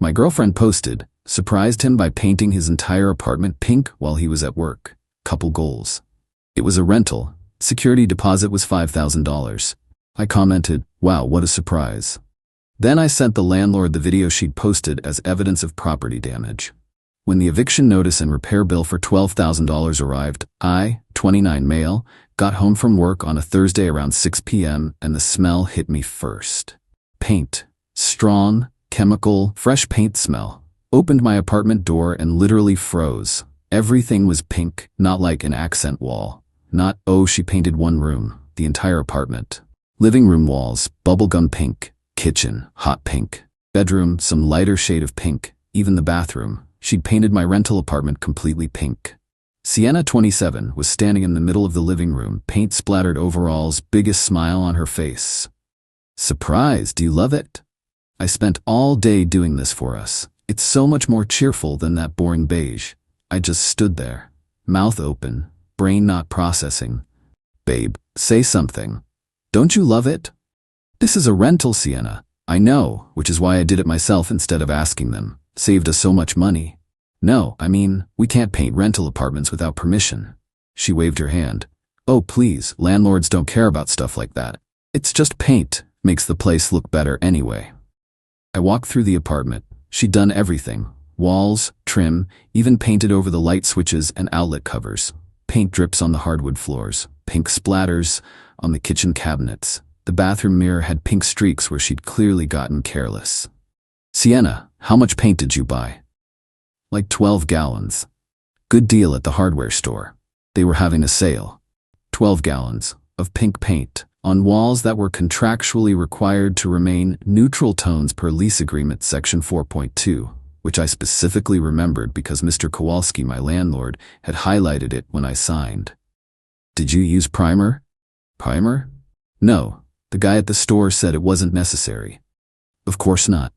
My girlfriend posted, surprised him by painting his entire apartment pink while he was at work. Couple goals. It was a rental. Security deposit was $5,000. I commented, wow, what a surprise. Then I sent the landlord the video she'd posted as evidence of property damage. When the eviction notice and repair bill for $12,000 arrived, I, 29 male, got home from work on a Thursday around 6 p.m. and the smell hit me first. Paint. Strong, chemical, fresh paint smell. Opened my apartment door and literally froze. Everything was pink, not like an accent wall. Not, oh, she painted one room, the entire apartment. Living room walls, bubblegum pink. Kitchen, hot pink. Bedroom, some lighter shade of pink. Even the bathroom. She'd painted my rental apartment completely pink. Sienna, 27, was standing in the middle of the living room, paint splattered overalls, biggest smile on her face. Surprise, do you love it? I spent all day doing this for us. It's so much more cheerful than that boring beige. I just stood there, mouth open, brain not processing. Babe, say something. Don't you love it? This is a rental, Sienna. I know, which is why I did it myself instead of asking them. Saved us so much money. No, I mean, we can't paint rental apartments without permission. She waved her hand. Oh, please, landlords don't care about stuff like that. It's just paint, makes the place look better anyway. I walked through the apartment. She'd done everything. Walls, trim, even painted over the light switches and outlet covers. Paint drips on the hardwood floors. Pink splatters on the kitchen cabinets. The bathroom mirror had pink streaks where she'd clearly gotten careless. Sienna, how much paint did you buy? Like 12 gallons. Good deal at the hardware store. They were having a sale. 12 gallons of pink paint on walls that were contractually required to remain neutral tones per lease agreement section 4.2, which I specifically remembered because Mr. Kowalski, my landlord, had highlighted it when I signed. Did you use primer? Primer? No. The guy at the store said it wasn't necessary. Of course not.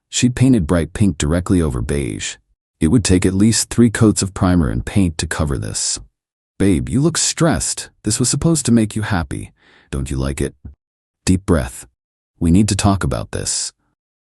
She'd painted bright pink directly over beige. It would take at least 3 coats of primer and paint to cover this. Babe, you look stressed. This was supposed to make you happy. Don't you like it? Deep breath. We need to talk about this.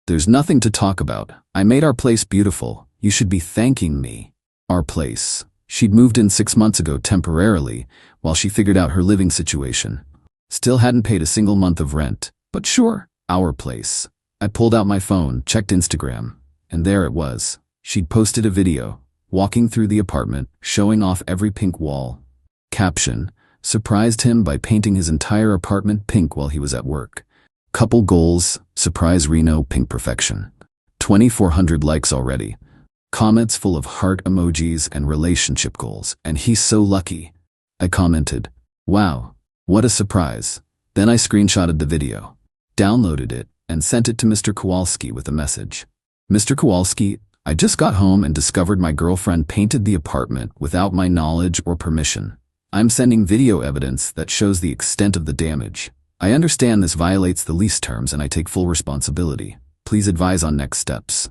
There's nothing to talk about. I made our place beautiful. You should be thanking me. Our place. She'd moved in 6 months ago temporarily while she figured out her living situation. Still hadn't paid a single month of rent. But sure, our place. I pulled out my phone, checked Instagram, and there it was. She'd posted a video, walking through the apartment, showing off every pink wall. Caption, surprised him by painting his entire apartment pink while he was at work. Couple goals, surprise Reno pink perfection. 2,400 likes already. Comments full of heart emojis and relationship goals, and he's so lucky. I commented, wow, what a surprise. Then I screenshotted the video, downloaded it, and sent it to Mr. Kowalski with a message. Mr. Kowalski, I just got home and discovered my girlfriend painted the apartment without my knowledge or permission. I'm sending video evidence that shows the extent of the damage. I understand this violates the lease terms and I take full responsibility. Please advise on next steps.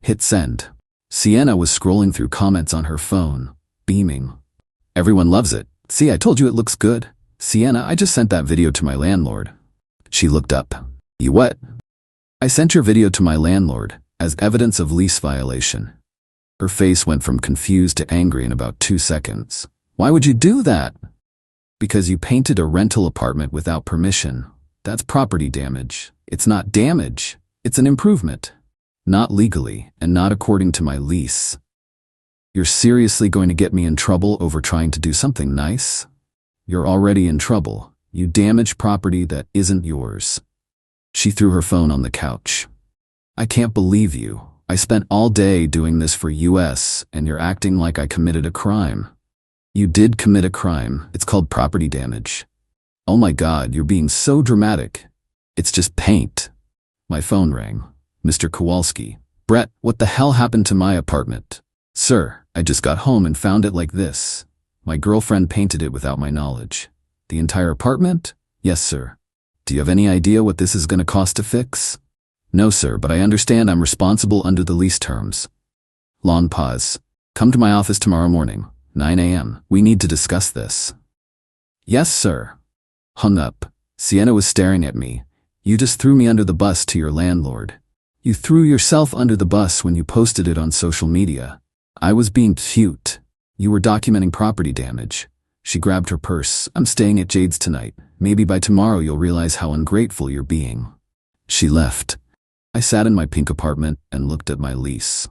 Hit send. Sienna was scrolling through comments on her phone, beaming. Everyone loves it. See, I told you it looks good. Sienna, I just sent that video to my landlord. She looked up. You what? I sent your video to my landlord as evidence of lease violation. Her face went from confused to angry in about 2 seconds. Why would you do that? Because you painted a rental apartment without permission. That's property damage. It's not damage. It's an improvement. Not legally and not according to my lease. You're seriously going to get me in trouble over trying to do something nice? You're already in trouble. You damage property that isn't yours. She threw her phone on the couch. I can't believe you. I spent all day doing this for US and you're acting like I committed a crime. You did commit a crime. It's called property damage. Oh my God, you're being so dramatic. It's just paint. My phone rang. Mr. Kowalski. Brett, what the hell happened to my apartment? Sir, I just got home and found it like this. My girlfriend painted it without my knowledge. The entire apartment? Yes, sir. Do you have any idea what this is going to cost to fix? No, sir, but I understand I'm responsible under the lease terms. Long pause. Come to my office tomorrow morning, 9 a.m. We need to discuss this. Yes, sir. Hung up. Sienna was staring at me. You just threw me under the bus to your landlord. You threw yourself under the bus when you posted it on social media. I was being cute. You were documenting property damage. She grabbed her purse. I'm staying at Jade's tonight. Maybe by tomorrow you'll realize how ungrateful you're being. She left. I sat in my pink apartment and looked at my lease.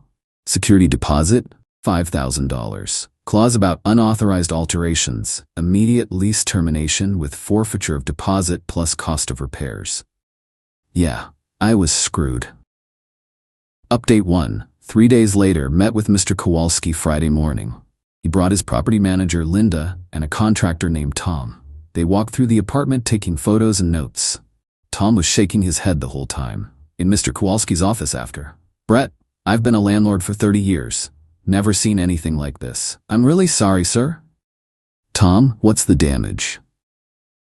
Security deposit, $5,000. Clause about unauthorized alterations, immediate lease termination with forfeiture of deposit plus cost of repairs. Yeah, I was screwed. Update 1. 3 days later, met with Mr. Kowalski Friday morning. He brought his property manager, Linda, and a contractor named Tom. They walked through the apartment taking photos and notes. Tom was shaking his head the whole time. In Mr. Kowalski's office after. Brett, I've been a landlord for 30 years. Never seen anything like this. I'm really sorry, sir. Tom, what's the damage?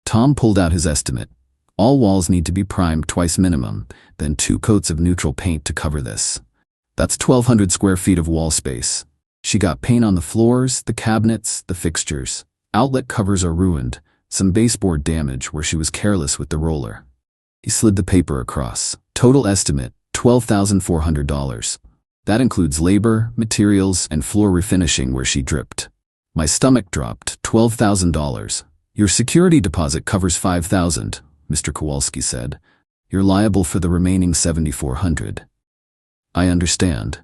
Tom pulled out his estimate. All walls need to be primed twice minimum, then 2 coats of neutral paint to cover this. That's 1,200 square feet of wall space. She got paint on the floors, the cabinets, the fixtures. Outlet covers are ruined, some baseboard damage where she was careless with the roller. He slid the paper across. Total estimate, $12,400. That includes labor, materials, and floor refinishing where she dripped. My stomach dropped. $12,000. Your security deposit covers $5,000, Mr. Kowalski said. You're liable for the remaining $7,400. I understand.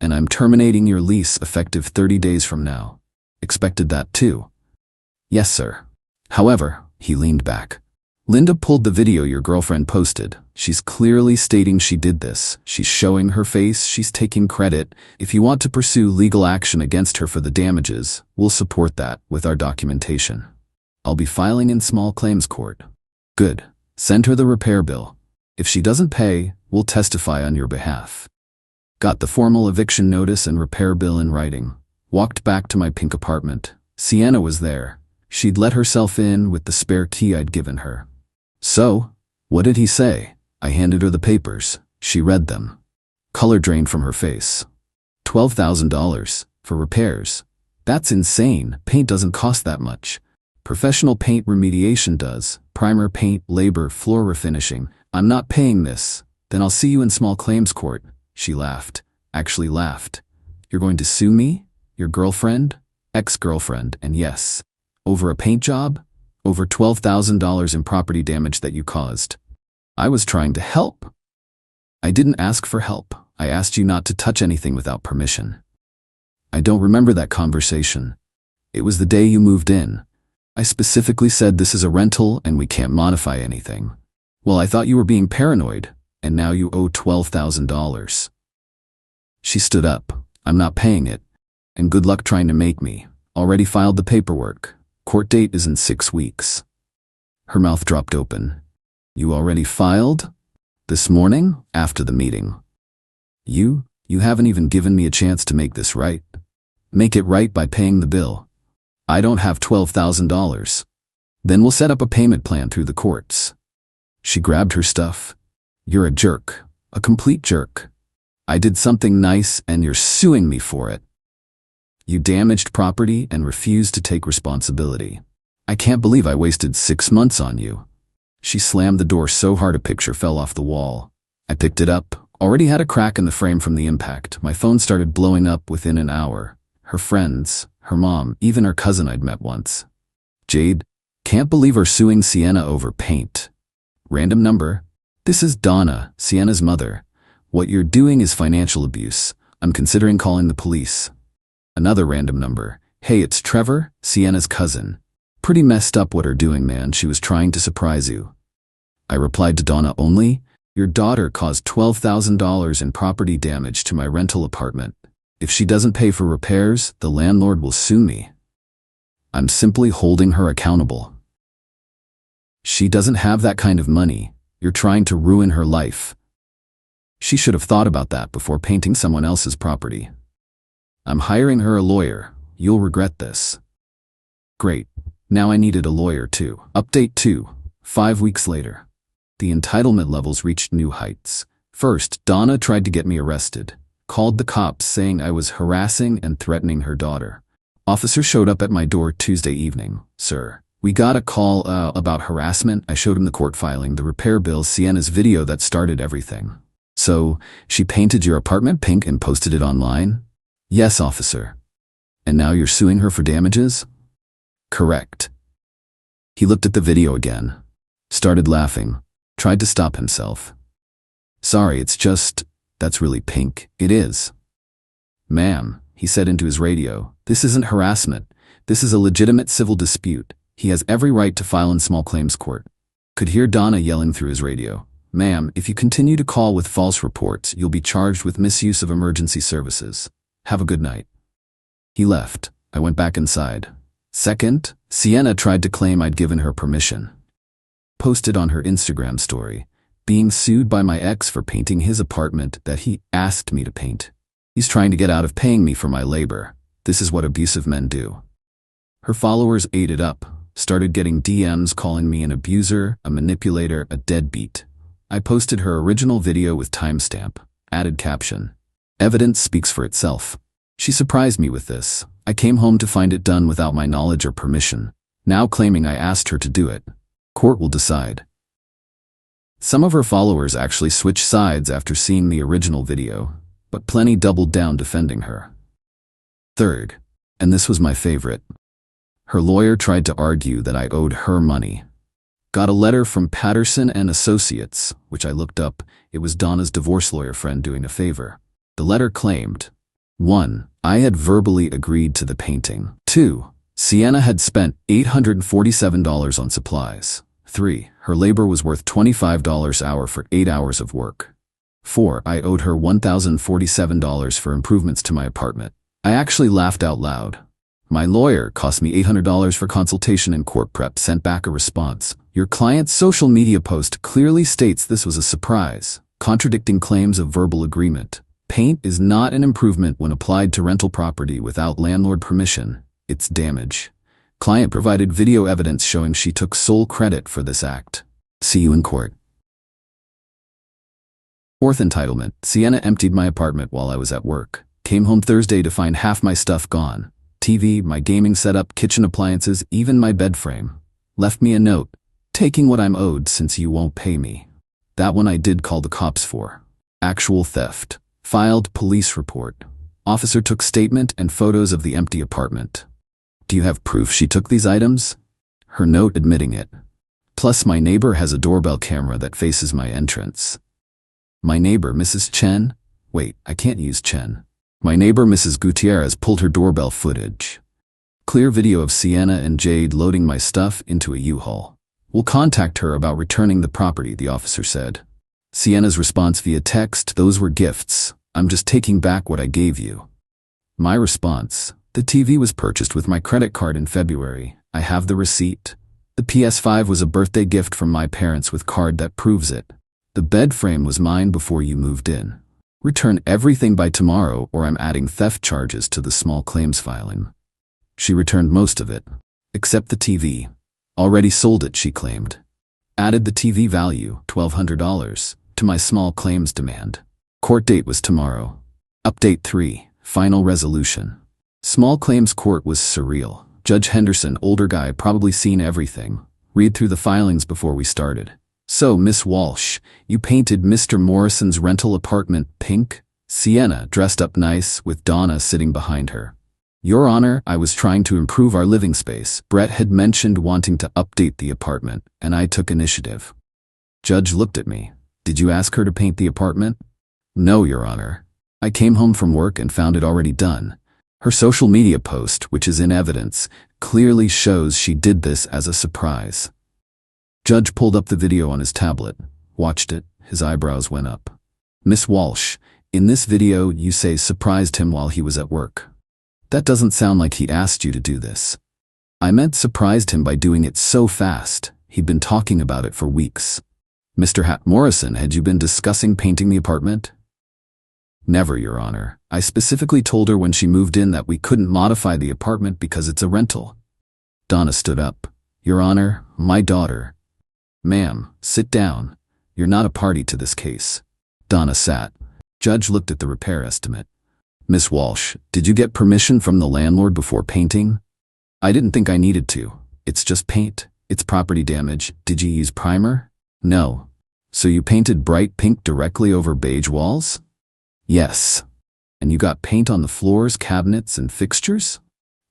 And I'm terminating your lease effective 30 days from now. Expected that too. Yes, sir. However, he leaned back. Linda pulled the video your girlfriend posted. She's clearly stating she did this. She's showing her face, she's taking credit. If you want to pursue legal action against her for the damages, we'll support that with our documentation. I'll be filing in small claims court. Good. Send her the repair bill. If she doesn't pay, we'll testify on your behalf. Got the formal eviction notice and repair bill in writing. Walked back to my pink apartment. Sienna was there. She'd let herself in with the spare key I'd given her. So, what did he say? I handed her the papers. She read them. Color drained from her face. $12,000 for repairs. That's insane. Paint doesn't cost that much. Professional paint remediation does. Primer paint, labor, floor refinishing. I'm not paying this. Then I'll see you in small claims court. She laughed. Actually laughed. You're going to sue me? Your girlfriend? Ex-girlfriend, and yes. Over a paint job? Over $12,000 in property damage that you caused. I was trying to help. I didn't ask for help. I asked you not to touch anything without permission. I don't remember that conversation. It was the day you moved in. I specifically said this is a rental and we can't modify anything. Well, I thought you were being paranoid, and now you owe $12,000. She stood up. I'm not paying it. And good luck trying to make me. Already filed the paperwork. Court date is in 6 weeks. Her mouth dropped open. You already filed? This morning? After the meeting. You haven't even given me a chance to make this right. Make it right by paying the bill. I don't have $12,000. Then we'll set up a payment plan through the courts. She grabbed her stuff. You're a jerk. A complete jerk. I did something nice and you're suing me for it. You damaged property and refused to take responsibility. I can't believe I wasted 6 months on you. She slammed the door so hard a picture fell off the wall. I picked it up. Already had a crack in the frame from the impact. My phone started blowing up within an hour. Her friends, her mom, even her cousin I'd met once. Jade, can't believe her suing Sienna over paint. Random number. This is Donna, Sienna's mother. What you're doing is financial abuse. I'm considering calling the police. Another random number. Hey, it's Trevor, Sienna's cousin. Pretty messed up what her doing, man. She was trying to surprise you. I replied to Donna only. Your daughter caused $12,000 in property damage to my rental apartment. If she doesn't pay for repairs, the landlord will sue me. I'm simply holding her accountable. She doesn't have that kind of money. You're trying to ruin her life. She should have thought about that before painting someone else's property. I'm hiring her a lawyer. You'll regret this. Great. Now I needed a lawyer too. Update 2. 5 weeks later. The entitlement levels reached new heights. First, Donna tried to get me arrested. Called the cops saying I was harassing and threatening her daughter. Officer showed up at my door Tuesday evening. Sir, we got a call about harassment. I showed him the court filing, the repair bill, Sienna's video that started everything. So, she painted your apartment pink and posted it online? Yes, officer. And now you're suing her for damages? Correct. He looked at the video again, started laughing, tried to stop himself. Sorry, it's just, that's really pink. It is. Ma'am, he said into his radio, this isn't harassment. This is a legitimate civil dispute. He has every right to file in small claims court. Could hear Donna yelling through his radio. Ma'am, if you continue to call with false reports, you'll be charged with misuse of emergency services. Have a good night. He left. I went back inside. Second, Sienna tried to claim I'd given her permission. Posted on her Instagram story, being sued by my ex for painting his apartment that he asked me to paint. He's trying to get out of paying me for my labor. This is what abusive men do. Her followers ate it up, started getting DMs calling me an abuser, a manipulator, a deadbeat. I posted her original video with timestamp, added caption. Evidence speaks for itself. She surprised me with this. I came home to find it done without my knowledge or permission, now claiming I asked her to do it. Court will decide. Some of her followers actually switched sides after seeing the original video, but plenty doubled down defending her. Third, and this was my favorite, her lawyer tried to argue that I owed her money. Got a letter from Patterson and Associates, which I looked up. It was Donna's divorce lawyer friend doing a favor. The letter claimed, 1. I had verbally agreed to the painting. 2. Sienna had spent $847 on supplies. 3. Her labor was worth $25 an hour for 8 hours of work. 4. I owed her $1,047 for improvements to my apartment. I actually laughed out loud. My lawyer cost me $800 for consultation and court prep, sent back a response. Your client's social media post clearly states this was a surprise, contradicting claims of verbal agreement. Paint is not an improvement when applied to rental property without landlord permission. It's damage. Client provided video evidence showing she took sole credit for this act. See you in court. Fourth entitlement. Sienna emptied my apartment while I was at work. Came home Thursday to find half my stuff gone. TV, my gaming setup, kitchen appliances, even my bed frame. Left me a note, taking what I'm owed since you won't pay me. That one I did call the cops for. Actual theft. Filed police report. Officer took statement and photos of the empty apartment. Do you have proof she took these items? Her note admitting it. Plus my neighbor has a doorbell camera that faces my entrance. My neighbor, Mrs. Chen? Wait, I can't use Chen. My neighbor, Mrs. Gutierrez, pulled her doorbell footage. Clear video of Sienna and Jade loading my stuff into a U-Haul. We'll contact her about returning the property, the officer said. Sienna's response via text, those were gifts. I'm just taking back what I gave you. My response, the TV was purchased with my credit card in February. I have the receipt. The PS5 was a birthday gift from my parents with card that proves it. The bed frame was mine before you moved in. Return everything by tomorrow or I'm adding theft charges to the small claims filing. She returned most of it, except the TV. Already sold it, she claimed. Added the TV value, $1,200, to my small claims demand. Court date was tomorrow. Update 3, final resolution. Small claims court was surreal. Judge Henderson, older guy, probably seen everything. Read through the filings before we started. So, Miss Walsh, you painted Mr. Morrison's rental apartment pink? Sienna, dressed up nice, with Donna sitting behind her. Your Honor, I was trying to improve our living space. Brett had mentioned wanting to update the apartment, and I took initiative. Judge looked at me. Did you ask her to paint the apartment? No, Your Honor. I came home from work and found it already done. Her social media post, which is in evidence, clearly shows she did this as a surprise. Judge pulled up the video on his tablet, watched it, his eyebrows went up. Miss Walsh, in this video you say surprised him while he was at work. That doesn't sound like he asked you to do this. I meant surprised him by doing it so fast. He'd been talking about it for weeks. Mr. Morrison, had you been discussing painting the apartment? Never, Your Honor. I specifically told her when she moved in that we couldn't modify the apartment because it's a rental. Donna stood up. Your Honor, my daughter. Ma'am, sit down. You're not a party to this case. Donna sat. Judge looked at the repair estimate. Miss Walsh, did you get permission from the landlord before painting? I didn't think I needed to. It's just paint. It's property damage. Did you use primer? No. So you painted bright pink directly over beige walls? Yes. And you got paint on the floors, cabinets, and fixtures?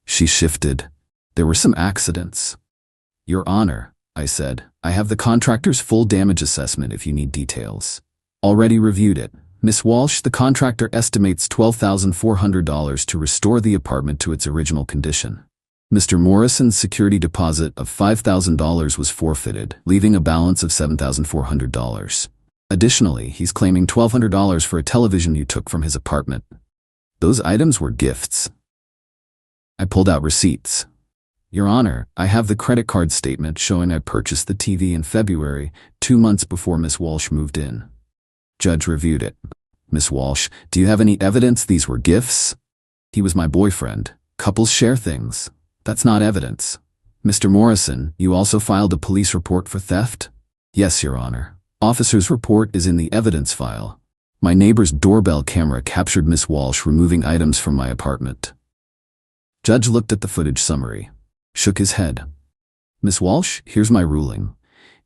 She shifted. There were some accidents. Your Honor, I said, I have the contractor's full damage assessment if you need details. Already reviewed it. Miss Walsh, the contractor estimates $12,400 to restore the apartment to its original condition. Mr. Morrison's security deposit of $5,000 was forfeited, leaving a balance of $7,400. Additionally, he's claiming $1,200 for a television you took from his apartment. Those items were gifts. I pulled out receipts. Your Honor, I have the credit card statement showing I purchased the TV in February, 2 months before Miss Walsh moved in. Judge reviewed it. Miss Walsh, do you have any evidence these were gifts? He was my boyfriend. Couples share things. That's not evidence. Mr. Morrison, you also filed a police report for theft? Yes, Your Honor. Officer's report is in the evidence file. My neighbor's doorbell camera captured Miss Walsh removing items from my apartment. Judge looked at the footage summary, shook his head. Miss Walsh, here's my ruling.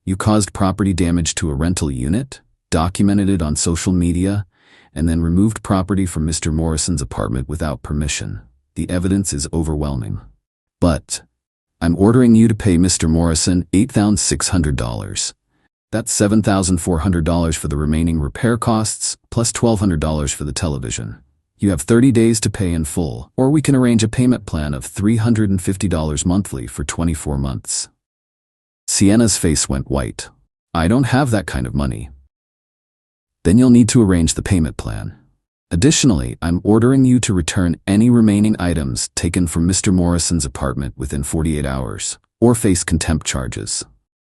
You caused property damage to a rental unit, documented it on social media, and then removed property from Mr. Morrison's apartment without permission. The evidence is overwhelming. But I'm ordering you to pay Mr. Morrison $8,600. That's $7,400 for the remaining repair costs, plus $1,200 for the television. You have 30 days to pay in full, or we can arrange a payment plan of $350 monthly for 24 months. Sienna's face went white. I don't have that kind of money. Then you'll need to arrange the payment plan. Additionally, I'm ordering you to return any remaining items taken from Mr. Morrison's apartment within 48 hours, or face contempt charges.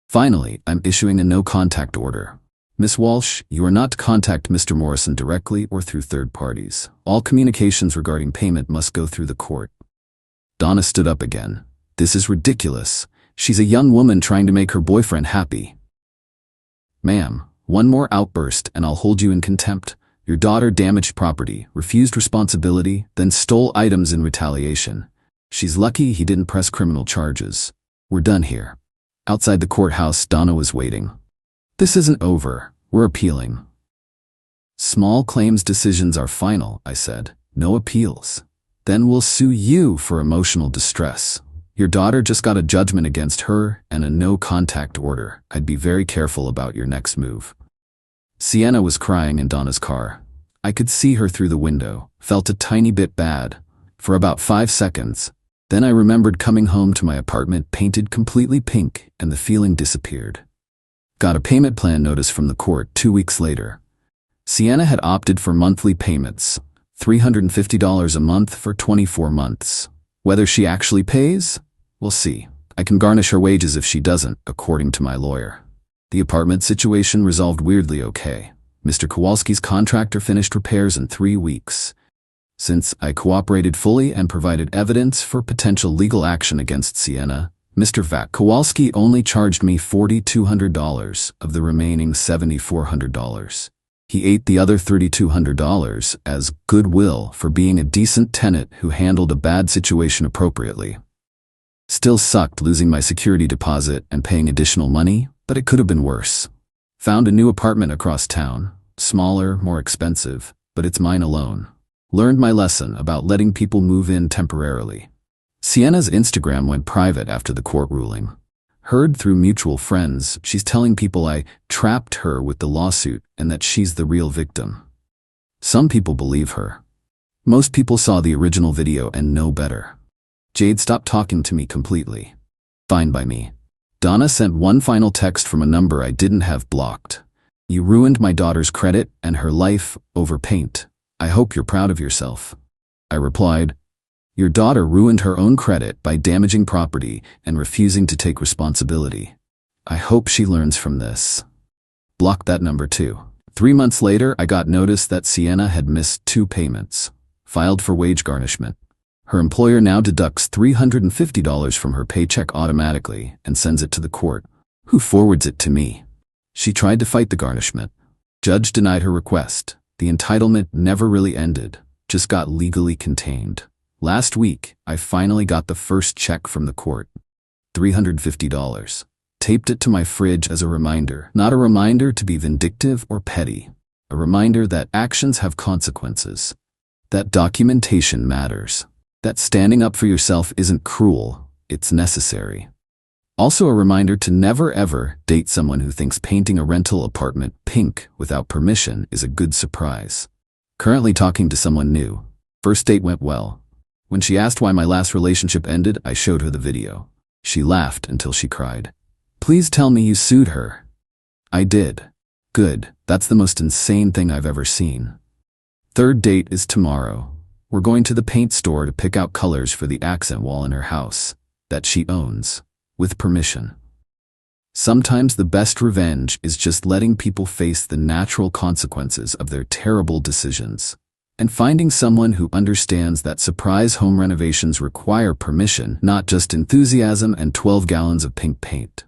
Finally, I'm issuing a no-contact order. Miss Walsh, you are not to contact Mr. Morrison directly or through third parties. All communications regarding payment must go through the court. Donna stood up again. This is ridiculous. She's a young woman trying to make her boyfriend happy. Ma'am, one more outburst and I'll hold you in contempt. Your daughter damaged property, refused responsibility, then stole items in retaliation. She's lucky he didn't press criminal charges. We're done here. Outside the courthouse, Donna was waiting. This isn't over. We're appealing. Small claims decisions are final, I said. No appeals. Then we'll sue you for emotional distress. Your daughter just got a judgment against her and a no-contact order. I'd be very careful about your next move. Sienna was crying in Donna's car. I could see her through the window, felt a tiny bit bad, for about 5 seconds. Then I remembered coming home to my apartment painted completely pink and the feeling disappeared. Got a payment plan notice from the court 2 weeks later. Sienna had opted for monthly payments, $350 a month for 24 months. Whether she actually pays? We'll see. I can garnish her wages if she doesn't, according to my lawyer. The apartment situation resolved weirdly okay. Mr. Kowalski's contractor finished repairs in 3 weeks. Since I cooperated fully and provided evidence for potential legal action against Sienna, Mr. Kowalski only charged me $4,200 of the remaining $7,400. He ate the other $3,200 as goodwill for being a decent tenant who handled a bad situation appropriately. Still sucked losing my security deposit and paying additional money, but it could have been worse. Found a new apartment across town, smaller, more expensive, but it's mine alone. Learned my lesson about letting people move in temporarily. Sienna's Instagram went private after the court ruling. Heard through mutual friends, she's telling people I trapped her with the lawsuit and that she's the real victim. Some people believe her. Most people saw the original video and know better. Jade stopped talking to me completely. Fine by me. Donna sent one final text from a number I didn't have blocked. You ruined my daughter's credit and her life over paint. I hope you're proud of yourself. I replied, your daughter ruined her own credit by damaging property and refusing to take responsibility. I hope she learns from this. Blocked that number too. 3 months later, I got notice that Sienna had missed 2 payments. Filed for wage garnishment. Her employer now deducts $350 from her paycheck automatically and sends it to the court, who forwards it to me. She tried to fight the garnishment. Judge denied her request. The entitlement never really ended, just got legally contained. Last week, I finally got the first check from the court. $350. Taped it to my fridge as a reminder. Not a reminder to be vindictive or petty. A reminder that actions have consequences. That documentation matters. That standing up for yourself isn't cruel, it's necessary. Also a reminder to never ever date someone who thinks painting a rental apartment pink without permission is a good surprise. Currently talking to someone new. First date went well. When she asked why my last relationship ended, I showed her the video. She laughed until she cried. Please tell me you sued her. I did. Good, that's the most insane thing I've ever seen. Third date is tomorrow. We're going to the paint store to pick out colors for the accent wall in her house, that she owns, with permission. Sometimes the best revenge is just letting people face the natural consequences of their terrible decisions, and finding someone who understands that surprise home renovations require permission, not just enthusiasm and 12 gallons of pink paint.